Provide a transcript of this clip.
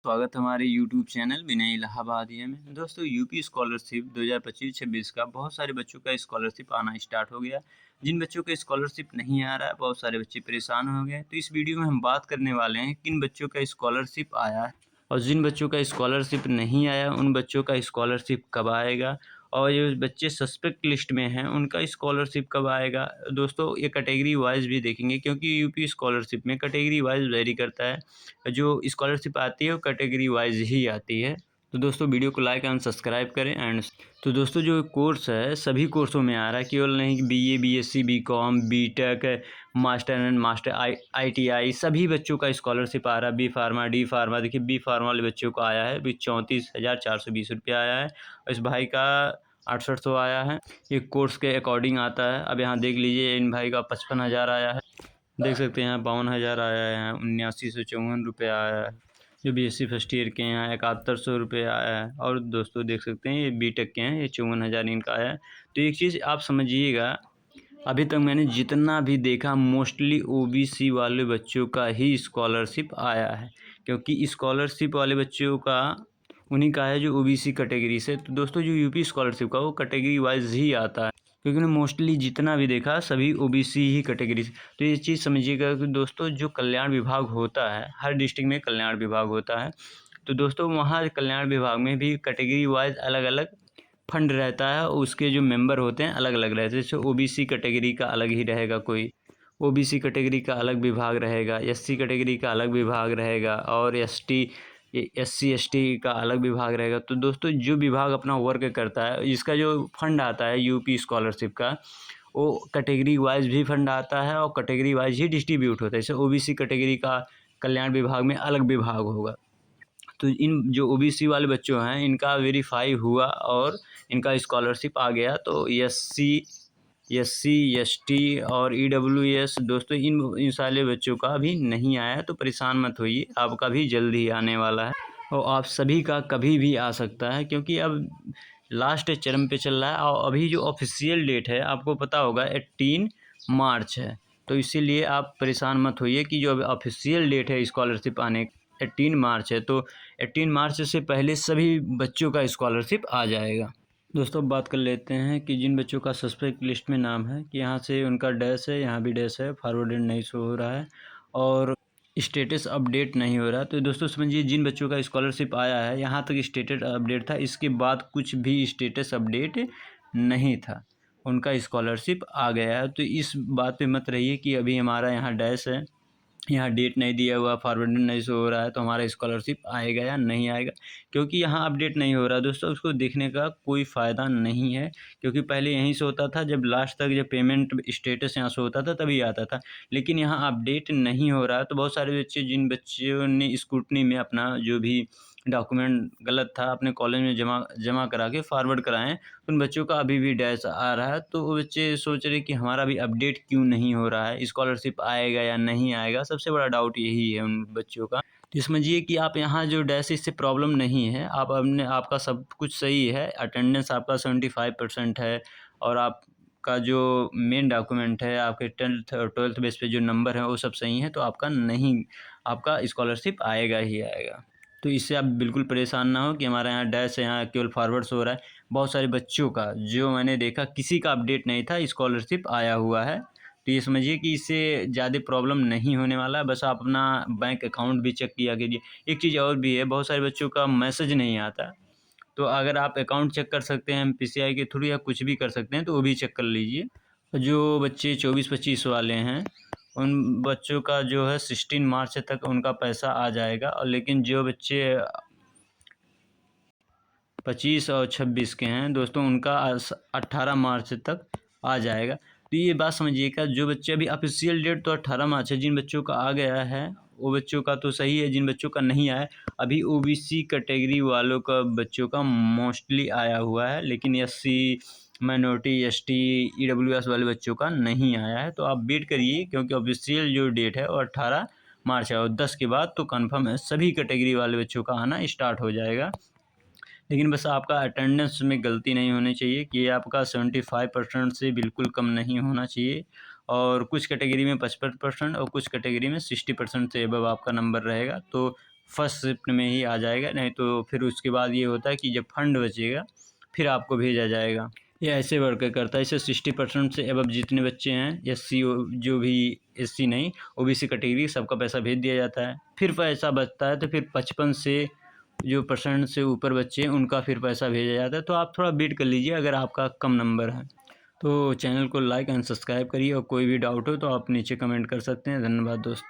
स्वागत है हमारे यूट्यूब चैनल विनय इलाहाबादिया में। दोस्तों यूपी स्कॉलरशिप 2025-26 का बहुत सारे बच्चों का स्कॉलरशिप आना स्टार्ट हो गया। जिन बच्चों का स्कॉलरशिप नहीं आ रहा है बहुत सारे बच्चे परेशान हो गए। तो इस वीडियो में हम बात करने वाले हैं किन बच्चों का स्कॉलरशिप आया है और जिन बच्चों का स्कॉलरशिप नहीं आया उन बच्चों का स्कॉलरशिप कब आएगा और ये बच्चे सस्पेक्ट लिस्ट में हैं उनका स्कॉलरशिप कब आएगा। दोस्तों ये कैटेगरी वाइज भी देखेंगे क्योंकि यूपी स्कॉलरशिप में कैटेगरी वाइज वेरी करता है। जो स्कॉलरशिप आती है वो कैटेगरी वाइज ही आती है। तो दोस्तों वीडियो को लाइक एंड सब्सक्राइब करें। तो दोस्तों जो कोर्स है सभी कोर्सों में आ रहा है, केवल नहीं BA, BSc, BCom, BTech, master and master, ITI सभी बच्चों का स्कॉलरशिप आ रहा है। बी फार्मा, डी फार्मा, देखिए बी फार्मा वाले बच्चों को आया है भी 34,420 रुपया आया है और इस भाई का 6800 आया है। ये कोर्स के अकॉर्डिंग आता है। अब यहाँ देख लीजिए इन भाई का 55,000 आया है, देख सकते हैं यहाँ 52,000 आया है, यहाँ 7954 रुपये आया है। जो बीएससी फर्स्ट ईयर के हैं यहाँ 7100 रुपये आया है और दोस्तों देख सकते हैं ये बीटेक के हैं, ये 54,000 इनका आया है। तो एक चीज़ आप समझिएगा, अभी तक मैंने जितना भी देखा मोस्टली ओबीसी वाले बच्चों का ही स्कॉलरशिप आया है, क्योंकि स्कॉलरशिप वाले बच्चों का उन्हीं का है जो ओबीसी कैटेगरी से। तो दोस्तों जो यूपी स्कॉलरशिप का वो कैटेगरी वाइज ही आता है, क्योंकि मैंने मोस्टली जितना भी देखा सभी ओबीसी ही कैटेगरी से। तो ये चीज़ समझिएगा कि दोस्तों जो कल्याण विभाग होता है, हर डिस्ट्रिक्ट में कल्याण विभाग होता है, तो दोस्तों वहाँ कल्याण विभाग में भी कैटेगरी वाइज अलग अलग फंड रहता है, उसके जो मेंबर होते हैं अलग अलग रहते हैं। जैसे ओबीसी कैटेगरी का अलग ही रहेगा, कोई ओबीसी कैटेगरी का अलग विभाग रहेगा, एससी कैटेगरी का अलग विभाग रहेगा और एससी एसटी का अलग विभाग रहेगा। तो दोस्तों जो विभाग अपना वर्क करता है, इसका जो फंड आता है यूपी स्कॉलरशिप का, वो कैटेगरी वाइज भी फंड आता है और कैटेगरी वाइज ही डिस्ट्रीब्यूट होता है। जैसे ओबीसी कैटेगरी का कल्याण विभाग में अलग विभाग होगा। तो इन जो ओबीसी वाले बच्चों हैं इनका वेरीफाई हुआ और इनका स्कॉलरशिप आ गया। तो एससी एसटी और ईडब्ल्यूएस दोस्तों इन सारे बच्चों का भी नहीं आया, तो परेशान मत होइए, आपका भी जल्द ही आने वाला है और आप सभी का कभी भी आ सकता है, क्योंकि अब लास्ट चरम पे चल रहा है। और अभी जो ऑफिशियल डेट है आपको पता होगा 18 मार्च है, तो इसीलिए आप परेशान मत होइए कि जो ऑफिशियल डेट है स्कॉलरशिप आने 18 मार्च है, तो 18 मार्च से पहले सभी बच्चों का स्कॉलरशिप आ जाएगा। दोस्तों बात कर लेते हैं कि जिन बच्चों का सस्पेक्ट लिस्ट में नाम है कि यहाँ से उनका डैश है, यहाँ भी डैश है, फॉरवर्डेड नहीं शो हो रहा है और स्टेटस अपडेट नहीं हो रहा। तो दोस्तों समझिए जिन बच्चों का स्कॉलरशिप आया है यहाँ तक स्टेटस अपडेट था, इसके बाद कुछ भी स्टेटस अपडेट नहीं था, उनका स्कॉलरशिप आ गया है। तो इस बात पे मत रहिए कि अभी हमारा यहाँ डैश है, यहाँ डेट नहीं दिया हुआ, फॉरवर्डेड नहीं शो हो रहा है, तो हमारा स्कॉलरशिप आएगा या नहीं आएगा, क्योंकि यहाँ अपडेट नहीं हो रहा दोस्तों। उसको देखने का कोई फ़ायदा नहीं है, क्योंकि पहले यहीं से होता था, जब लास्ट तक जब पेमेंट स्टेटस यहाँ से होता था तभी आता था, लेकिन यहाँ अपडेट नहीं हो रहा है। तो बहुत सारे बच्चे, जिन बच्चों ने स्क्रूटनी में अपना जो भी डॉक्यूमेंट गलत था अपने कॉलेज में जमा करा के फॉरवर्ड कराएं, उन बच्चों का अभी भी डैश आ रहा है। तो वो बच्चे सोच रहे कि हमारा भी अपडेट क्यों नहीं हो रहा है, स्कॉलरशिप आएगा या नहीं आएगा, सबसे बड़ा डाउट यही है उन बच्चों का। तो समझिए कि आप यहाँ जो डैश, इससे प्रॉब्लम नहीं है, आप अपने आपका सब कुछ सही है, अटेंडेंस आपका 75% है और आपका जो मेन डॉक्यूमेंट है, आपके 10th 12th बेस पे जो नंबर है वो सब सही है, तो आपका स्कॉलरशिप आएगा ही आएगा। तो इससे आप बिल्कुल परेशान ना हो कि हमारे यहाँ डैश है, यहाँ केवल फॉरवर्ड्स हो रहा है। बहुत सारे बच्चों का जो मैंने देखा किसी का अपडेट नहीं था, स्कॉलरशिप आया हुआ है। तो ये समझिए कि इससे ज़्यादा प्रॉब्लम नहीं होने वाला है, बस आप अपना बैंक अकाउंट भी चेक किया कीजिए। एक चीज़ और भी है, बहुत सारे बच्चों का मैसेज नहीं आता, तो अगर आप अकाउंट चेक कर सकते हैं एमपीसीआई के थ्रू या कुछ भी कर सकते हैं तो वो भी चेक कर लीजिए। जो बच्चे 24-25 वाले हैं उन बच्चों का जो है 16 मार्च तक उनका पैसा आ जाएगा, और लेकिन जो बच्चे 25 और 26 के हैं दोस्तों उनका 18 मार्च तक आ जाएगा। तो ये बात समझिएगा, जो बच्चे अभी ऑफिशियल डेट तो 18 मार्च है, जिन बच्चों का आ गया है वो बच्चों का तो सही है, जिन बच्चों का नहीं आया, अभी ओबीसी कैटेगरी वालों का बच्चों का मोस्टली आया हुआ है, लेकिन एससी, माइनॉरिटी, एसटी, ईडब्ल्यूएस वाले बच्चों का नहीं आया है। तो आप वेट करिए, क्योंकि ऑफिशियल जो डेट है वो 18 मार्च है और 10 के बाद तो कन्फर्म है सभी कैटेगरी वाले बच्चों का आना स्टार्ट हो जाएगा। लेकिन बस आपका अटेंडेंस में गलती नहीं होनी चाहिए कि आपका 75% से बिल्कुल कम नहीं होना चाहिए, और कुछ कैटेगरी में 55% और कुछ कैटेगरी में 60% से अबव आपका नंबर रहेगा, तो फर्स्ट शिफ्ट में ही आ जाएगा, नहीं तो फिर उसके बाद ये होता है कि जब फंड बचेगा फिर आपको भेजा जाएगा। ये ऐसे वर्क करता है। इसे 60% से अबव जितने बच्चे हैं, एससी जो भी, एससी नहीं ओबीसी कैटेगरी, सबका पैसा भेज दिया जाता है। फिर पैसा बचता है तो फिर 55 से जो % से ऊपर बच्चे हैं उनका फिर पैसा भेजा जाता है। तो आप थोड़ा वेट कर लीजिए अगर आपका कम नंबर है तो। चैनल को लाइक एंड सब्सक्राइब करिए और कोई भी डाउट हो तो आप नीचे कमेंट कर सकते हैं। धन्यवाद दोस्तों।